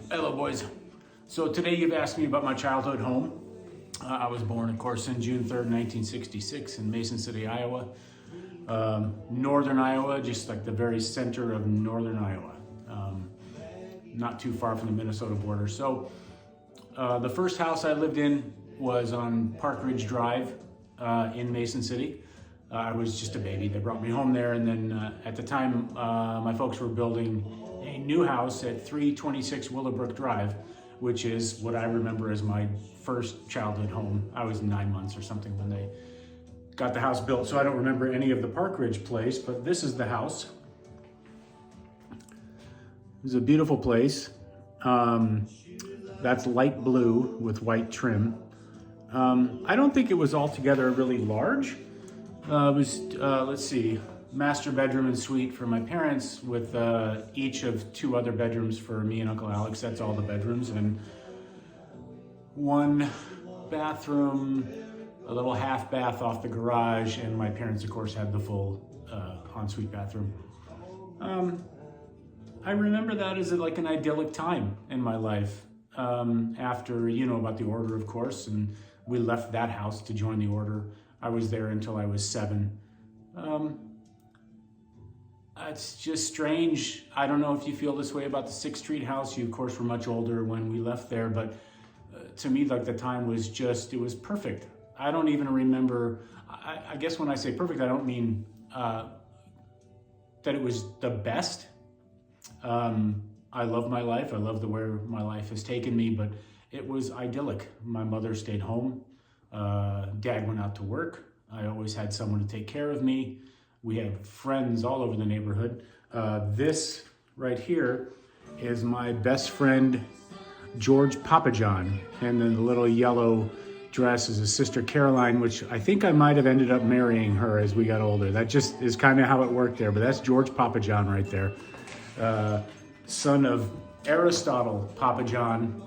Hello, boys. So today you've asked me about my childhood home. I was born, of course, on June 3rd, 1966 in Mason City, Iowa. Northern Iowa, just like the very center of northern Iowa. Not too far from the Minnesota border. So the first house I lived in was on Park Ridge Drive in Mason City. I was just a baby. They brought me home there, and then at the time, my folks were building a new house at 326 Willowbrook Drive, which is what I remember as my first childhood home. I was 9 months or something when they got the house built, so I don't remember any of the Park Ridge place, but this is the house. It's a beautiful place. That's light blue with white trim. I don't think it was altogether really large. It was, let's see, master bedroom and suite for my parents with each of 2 other bedrooms for me and Uncle Alex. That's all the bedrooms, and 1 bathroom, a little half bath off the garage, and my parents, of course, had the full ensuite bathroom. I remember that as like an idyllic time in my life. After, you know about the order, of course, and we left that house to join the order. I was there until I was 7. It's just strange. I don't know if you feel this way about the 6th Street house. You, of course, were much older when we left there, but to me, like, the time was just, it was perfect. I don't even remember, I guess when I say perfect, I don't mean that it was the best. I love my life. I love where my life has taken me, but it was idyllic. My mother stayed home. Dad went out to work. I always had someone to take care of me. We had friends all over the neighborhood. This right here is my best friend, George Papajohn, and then the little yellow dress is his sister Caroline, which I think I might have ended up marrying her as we got older. That just is kind of how it worked there, but that's George Papajohn right there. Son of Aristotle Papajohn,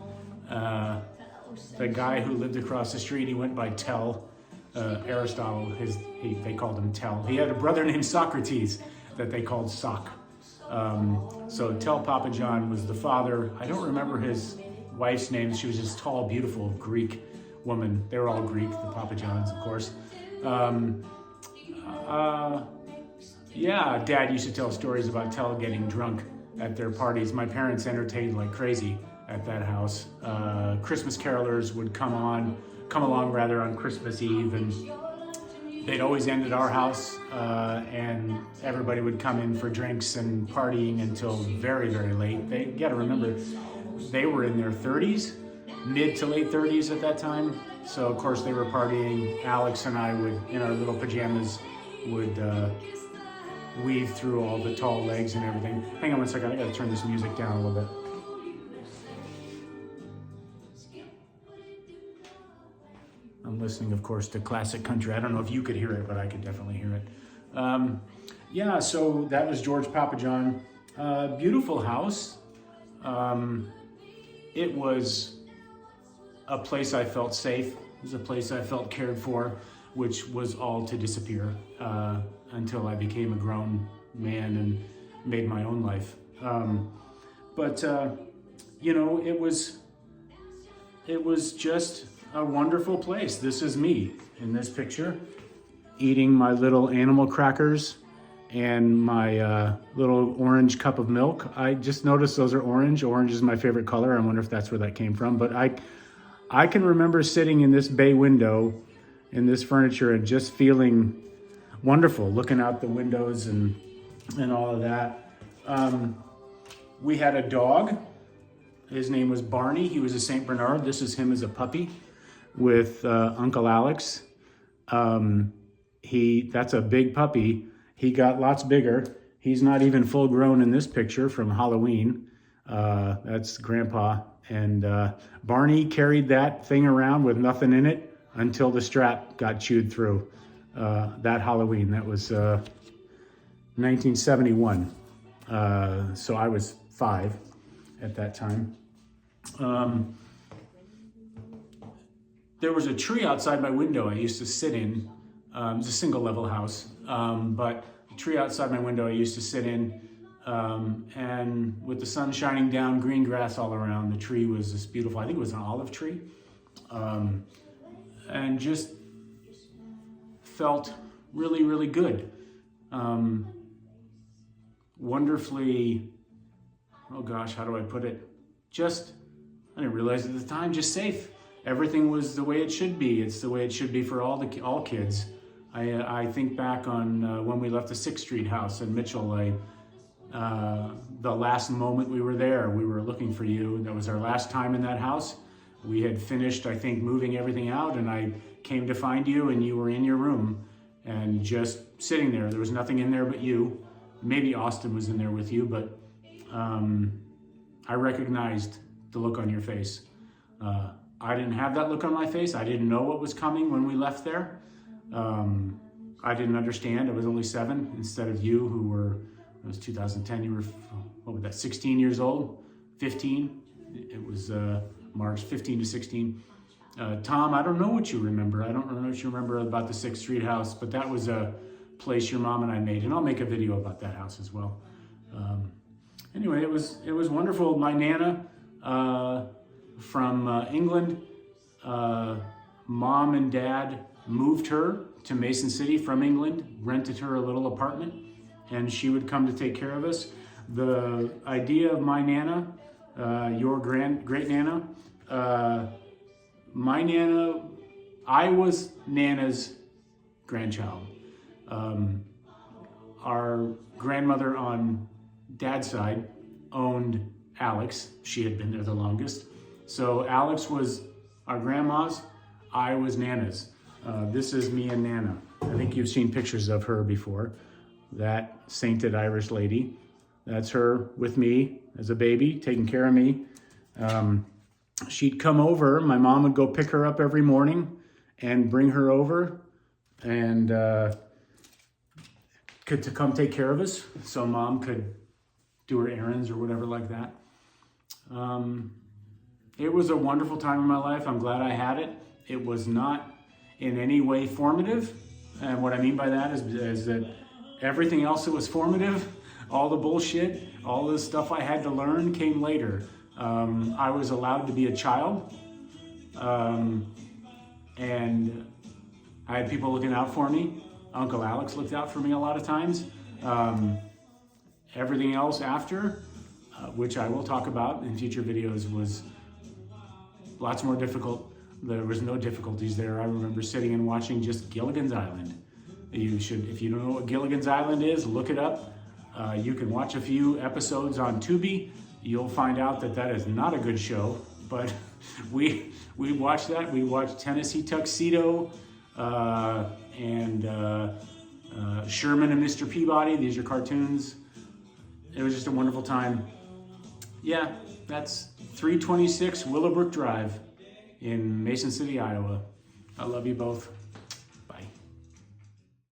the guy who lived across the street. He went by Tell. Aristotle, they called him Tell. He had a brother named Socrates that they called Soc. So Tell Papajohn was the father. I don't remember his wife's name. She was this tall, beautiful Greek woman. They were all Greek, the Papajohns, of course. Yeah, Dad used to tell stories about Tell getting drunk at their parties. My parents entertained like crazy at that house. Christmas carolers would come along on Christmas Eve, and they'd always end at our house, and everybody would come in for drinks and partying until very, very late. You gotta remember, they were in their 30s, mid to late 30s at that time. So of course they were partying. Alex and I would, in our little pajamas, would weave through all the tall legs and everything. Hang on one second, I gotta turn this music down a little bit. I'm listening, of course, to classic country. I don't know if you could hear it, but I could definitely hear it. Yeah, so that was George Papajohn. Beautiful house. It was a place I felt safe. It was a place I felt cared for, which was all to disappear until I became a grown man and made my own life. You know, it was just a wonderful place. This is me in this picture, eating my little animal crackers and my little orange cup of milk. I just noticed those are orange. Orange is my favorite color. I wonder if that's where that came from. But I can remember sitting in this bay window in this furniture and just feeling wonderful, looking out the windows and all of that. We had a dog. His name was Barney. He was a St. Bernard. This is him as a puppy with Uncle Alex. That's a big puppy. He got lots bigger. He's not even full grown in this picture from Halloween. That's Grandpa. And Barney carried that thing around with nothing in it until the strap got chewed through that Halloween. That was 1971. So I was 5 at that time. There was a tree outside my window I used to sit in. It was a single level house, but a tree outside my window I used to sit in and with the sun shining down, green grass all around. The tree was just beautiful. I think it was an olive tree. And just felt really, really good. Wonderfully, oh gosh, how do I put it? Just, I didn't realize at the time, just safe. Everything was the way it should be. It's the way it should be for all kids. I think back on when we left the 6th Street house in Mitchell. The last moment we were there, we were looking for you. That was our last time in that house. We had finished, I think, moving everything out, and I came to find you, and you were in your room and just sitting there. There was nothing in there but you. Maybe Austin was in there with you, but I recognized the look on your face. I didn't have that look on my face. I didn't know what was coming when we left there. I didn't understand. I was only 7 instead of you, who were, it was 2010, you were, what was that, 16 years old? 15? It was March, 15 to 16. Tom, I don't know what you remember. I don't know what you remember about the 6th Street house, but that was a place your mom and I made, and I'll make a video about that house as well. Anyway, it was wonderful. My Nana from England, mom and dad moved her to Mason City from England, rented her a little apartment, and she would come to take care of us. The idea of my Nana, your great Nana, my Nana, I was Nana's grandchild. Our grandmother on dad's side owned Alex. She had been there the longest. So Alex was our grandma's, I was Nana's. This is me and Nana. I think you've seen pictures of her before. That sainted Irish lady. That's her with me as a baby, taking care of me. She'd come over. My mom would go pick her up every morning and bring her over and to come take care of us, so mom could do her errands or whatever like that. It was a wonderful time in my life. I'm glad I had it. It was not in any way formative. And what I mean by that is that everything else that was formative, all the bullshit, all the stuff I had to learn came later. I was allowed to be a child. And I had people looking out for me. Uncle Alex looked out for me a lot of times. Everything else after, which I will talk about in future videos, was lots more difficult. There was no difficulties there. I remember sitting and watching just Gilligan's Island. You should, if you don't know what Gilligan's Island is, look it up. You can watch a few episodes on Tubi. You'll find out that that is not a good show, but we watched that. We watched Tennessee Tuxedo, and Sherman and Mr. Peabody. These are cartoons. It was just a wonderful time. Yeah, that's 326 Willowbrook Drive in Mason City, Iowa. I love you both.